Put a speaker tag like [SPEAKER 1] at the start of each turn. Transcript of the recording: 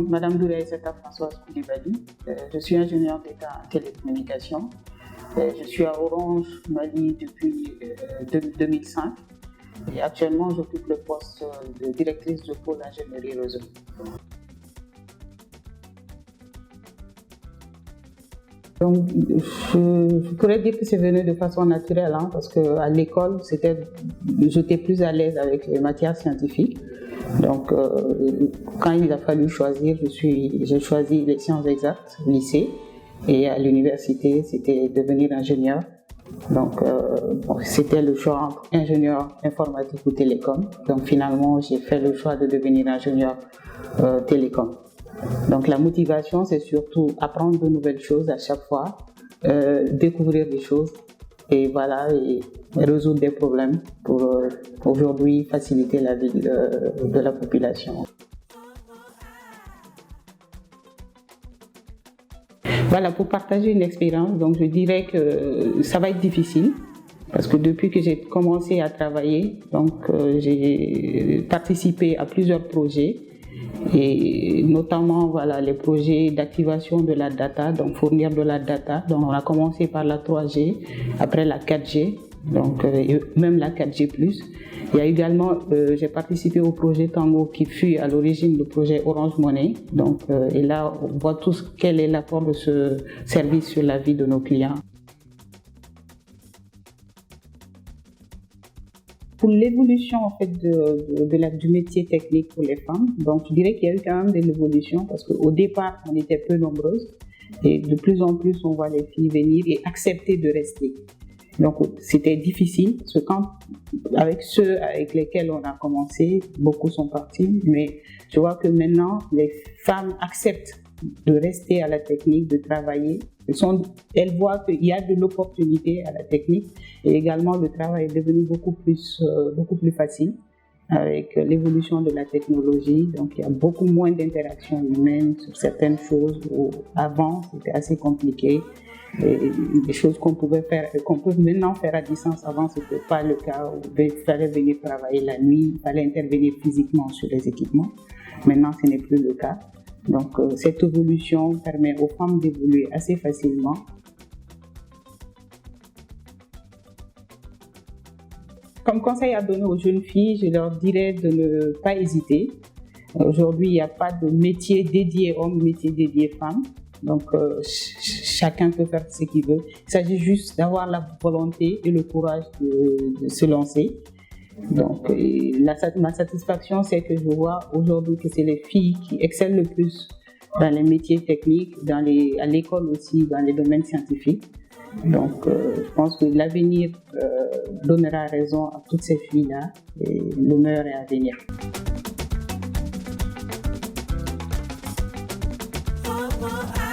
[SPEAKER 1] Madame Doulaye Zeta Françoise Koulibaly. Je suis ingénieure d'État en télécommunications. Je suis à Orange Mali depuis 2005 et actuellement j'occupe le poste de directrice de pôle ingénierie réseau. Donc, je pourrais dire que c'est venu de façon naturelle, parce qu'à l'école, j'étais plus à l'aise avec les matières scientifiques. Donc, quand il a fallu choisir, j'ai choisi les sciences exactes au lycée, et à l'université, c'était devenir ingénieur. Donc, c'était le choix entre ingénieur informatique ou télécom. Donc, finalement, j'ai fait le choix de devenir ingénieur télécom. Donc la motivation, c'est surtout apprendre de nouvelles choses à chaque fois, découvrir des choses et résoudre des problèmes pour aujourd'hui faciliter la vie de la population. Voilà, pour partager une expérience, donc je dirais que ça va être difficile parce que depuis que j'ai commencé à travailler, donc j'ai participé à plusieurs projets. Et notamment les projets d'activation de la data, donc fournir de la data. Donc on a commencé par la 3G, après la 4G, donc même la 4G+. Il y a également, j'ai participé au projet Tango qui fut à l'origine le projet Orange Money. Donc, et là, on voit tous quel est l'apport de ce service sur la vie de nos clients. Pour l'évolution en fait du métier technique pour les femmes, donc je dirais qu'il y a eu quand même de l'évolution parce qu'au départ on était peu nombreuses et de plus en plus on voit les filles venir et accepter de rester. Donc c'était difficile parce que avec ceux avec lesquels on a commencé, beaucoup sont partis, mais je vois que maintenant les femmes acceptent de rester à la technique, de travailler. Elles voient qu'il y a de l'opportunité à la technique et également le travail est devenu beaucoup plus facile avec l'évolution de la technologie. Donc il y a beaucoup moins d'interactions humaines sur certaines choses où avant c'était assez compliqué. Et des choses qu'on peut maintenant faire à distance. Avant c'était pas le cas où il fallait venir travailler la nuit, il fallait intervenir physiquement sur les équipements. Maintenant ce n'est plus le cas. Donc cette évolution permet aux femmes d'évoluer assez facilement. Comme conseil à donner aux jeunes filles, je leur dirais de ne pas hésiter. Aujourd'hui, il n'y a pas de métier dédié hommes, métier dédié femmes. Donc chacun peut faire ce qu'il veut. Il s'agit juste d'avoir la volonté et le courage de se lancer. Donc, ma satisfaction, c'est que je vois aujourd'hui que c'est les filles qui excellent le plus dans les métiers techniques, à l'école aussi, dans les domaines scientifiques. Donc, je pense que l'avenir donnera raison à toutes ces filles-là et le meilleur est à venir.
[SPEAKER 2] Oh, oh,